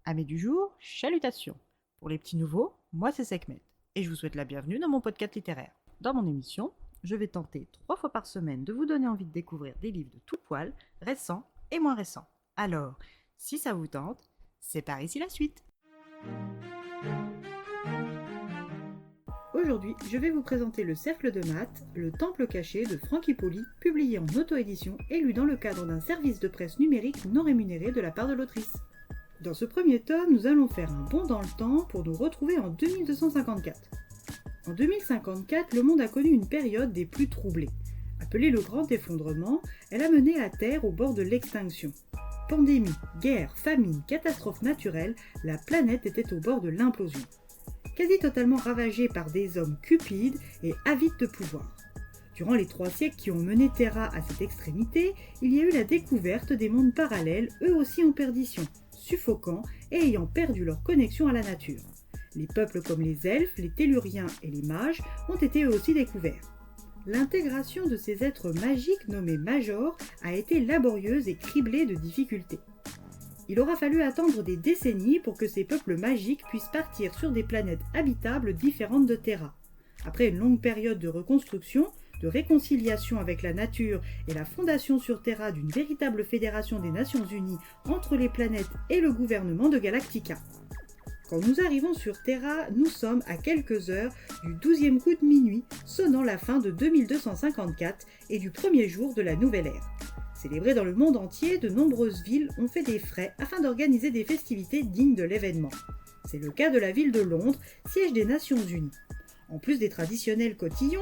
Amis du jour, chalutations. Pour les petits nouveaux, moi c'est Sekhmet et je vous souhaite la bienvenue dans mon podcast littéraire. Dans mon émission, je vais tenter 3 fois par semaine de vous donner envie de découvrir des livres de tout poil, récents et moins récents. Alors, si ça vous tente, c'est par ici la suite. Aujourd'hui, je vais vous présenter Le Cercle de Maths, le temple caché de Franck Hippolyte, publié en auto-édition et lu dans le cadre d'un service de presse numérique non rémunéré de la part de l'autrice. Dans ce premier tome, nous allons faire un bond dans le temps pour nous retrouver en 2254. En 2054, le monde a connu une période des plus troublées. Appelée le Grand Effondrement, elle a mené la Terre au bord de l'extinction. Pandémie, guerre, famine, catastrophes naturelles, la planète était au bord de l'implosion. Quasi totalement ravagée par des hommes cupides et avides de pouvoir. Durant les 3 siècles qui ont mené Terra à cette extrémité, il y a eu la découverte des mondes parallèles, eux aussi en perdition, suffocants et ayant perdu leur connexion à la nature. Les peuples comme les elfes, les telluriens et les mages ont été eux aussi découverts. L'intégration de ces êtres magiques nommés majors a été laborieuse et criblée de difficultés. Il aura fallu attendre des décennies pour que ces peuples magiques puissent partir sur des planètes habitables différentes de Terra. Après une longue période de reconstruction, de réconciliation avec la nature et la fondation sur Terra d'une véritable fédération des Nations Unies entre les planètes et le gouvernement de Galactica. Quand nous arrivons sur Terra, nous sommes à quelques heures du 12e coup de minuit, sonnant la fin de 2254 et du premier jour de la nouvelle ère. Célébrée dans le monde entier, de nombreuses villes ont fait des frais afin d'organiser des festivités dignes de l'événement. C'est le cas de la ville de Londres, siège des Nations Unies. En plus des traditionnels cotillons,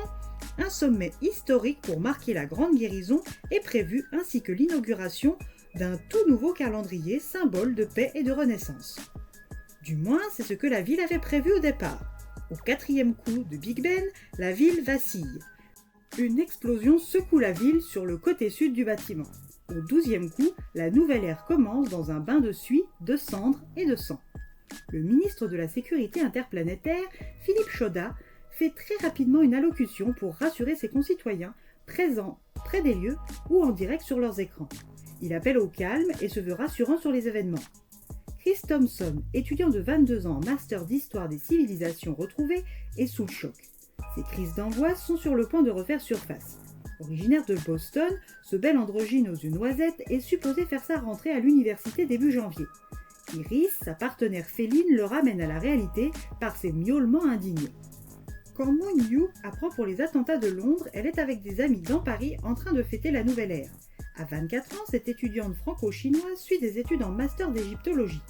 un sommet historique pour marquer la Grande Guérison est prévu ainsi que l'inauguration d'un tout nouveau calendrier, symbole de paix et de renaissance. Du moins, c'est ce que la ville avait prévu au départ. Au 4e coup de Big Ben, la ville vacille. Une explosion secoue la ville sur le côté sud du bâtiment. Au 12e coup, la nouvelle ère commence dans un bain de suie, de cendres et de sang. Le ministre de la Sécurité interplanétaire, Philippe Chaudat, fait très rapidement une allocution pour rassurer ses concitoyens présents près des lieux ou en direct sur leurs écrans. Il appelle au calme et se veut rassurant sur les événements. Chris Thompson, étudiant de 22 ans en master d'histoire des civilisations retrouvées, est sous le choc. Ses crises d'angoisse sont sur le point de refaire surface. Originaire de Boston, ce bel androgyne aux yeux noisettes est supposé faire sa rentrée à l'université début janvier. Iris, sa partenaire féline, le ramène à la réalité par ses miaulements indignés. Quand Moon Yu apprend pour les attentats de Londres, elle est avec des amis dans Paris en train de fêter la nouvelle ère. À 24 ans, cette étudiante franco-chinoise suit des études en master d'égyptologie.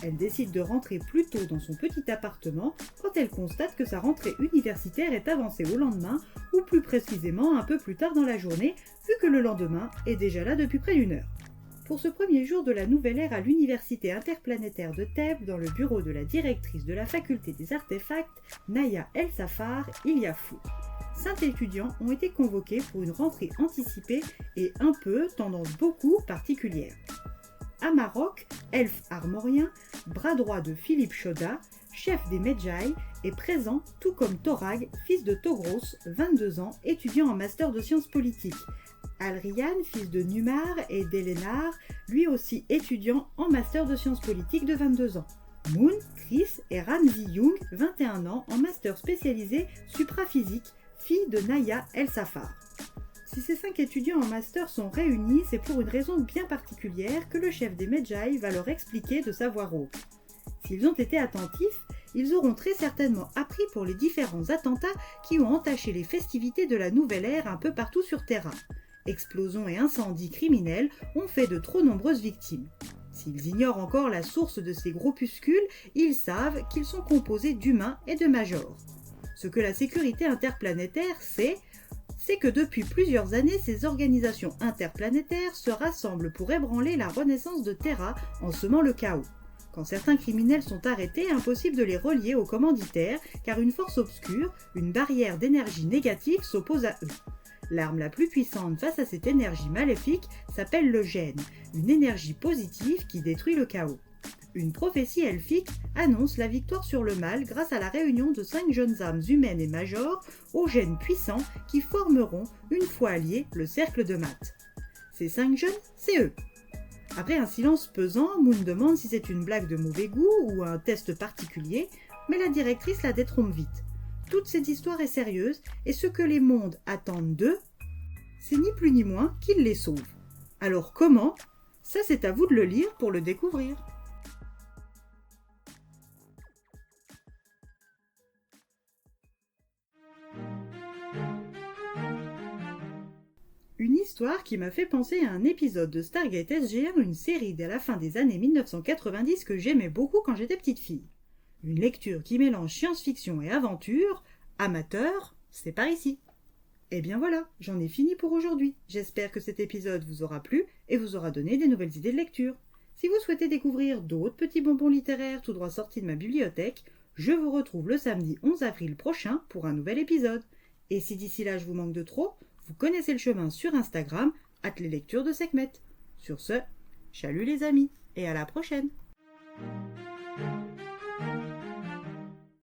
Elle décide de rentrer plus tôt dans son petit appartement quand elle constate que sa rentrée universitaire est avancée au lendemain, ou plus précisément un peu plus tard dans la journée, vu que le lendemain est déjà là depuis près d'1 heure. Pour ce premier jour de la nouvelle ère à l'université interplanétaire de Thèbes, dans le bureau de la directrice de la faculté des artefacts, Naya El-Safar, il y a fou. 5 étudiants ont été convoqués pour une rentrée anticipée et un peu, tendance beaucoup, particulière. Amarok, elfe armorien, bras droit de Philippe Chaudat, chef des Medjay, est présent, tout comme Torag, fils de Togros, 22 ans, étudiant en master de sciences politiques. Alrian, fils de Numar, et d'Elenar, lui aussi étudiant en master de sciences politiques de 22 ans. Moon, Chris et Ramzi Young, 21 ans, en master spécialisé supraphysique, fille de Naya El-Safar. Si ces 5 étudiants en master sont réunis, c'est pour une raison bien particulière que le chef des Medjay va leur expliquer de sa voix rauque. S'ils ont été attentifs, ils auront très certainement appris pour les différents attentats qui ont entaché les festivités de la nouvelle ère un peu partout sur Terra. Explosions et incendies criminels ont fait de trop nombreuses victimes. S'ils ignorent encore la source de ces groupuscules, ils savent qu'ils sont composés d'humains et de majors. Ce que la sécurité interplanétaire sait, c'est que depuis plusieurs années, ces organisations interplanétaires se rassemblent pour ébranler la renaissance de Terra en semant le chaos. Quand certains criminels sont arrêtés, impossible de les relier aux commanditaires, car une force obscure, une barrière d'énergie négative s'oppose à eux. L'arme la plus puissante face à cette énergie maléfique s'appelle le gène, une énergie positive qui détruit le chaos. Une prophétie elfique annonce la victoire sur le mal grâce à la réunion de 5 jeunes âmes humaines et majors aux gènes puissants qui formeront, une fois alliés, le cercle de Maths. Ces 5 jeunes, c'est eux. Après un silence pesant, Moon demande si c'est une blague de mauvais goût ou un test particulier, mais la directrice la détrompe vite. Toute cette histoire est sérieuse et ce que les mondes attendent d'eux, c'est ni plus ni moins qu'ils les sauvent. Alors comment? Ça c'est à vous de le lire pour le découvrir. Une histoire qui m'a fait penser à un épisode de Stargate SG1, une série dès la fin des années 1990 que j'aimais beaucoup quand j'étais petite fille. Une lecture qui mélange science-fiction et aventure, amateur, c'est par ici. Et bien voilà, j'en ai fini pour aujourd'hui. J'espère que cet épisode vous aura plu et vous aura donné des nouvelles idées de lecture. Si vous souhaitez découvrir d'autres petits bonbons littéraires tout droit sortis de ma bibliothèque, je vous retrouve le samedi 11 avril prochain pour un nouvel épisode. Et si d'ici là je vous manque de trop, vous connaissez le chemin sur Instagram, @leslectures de Sekhmet. Sur ce, chalut les amis, et à la prochaine!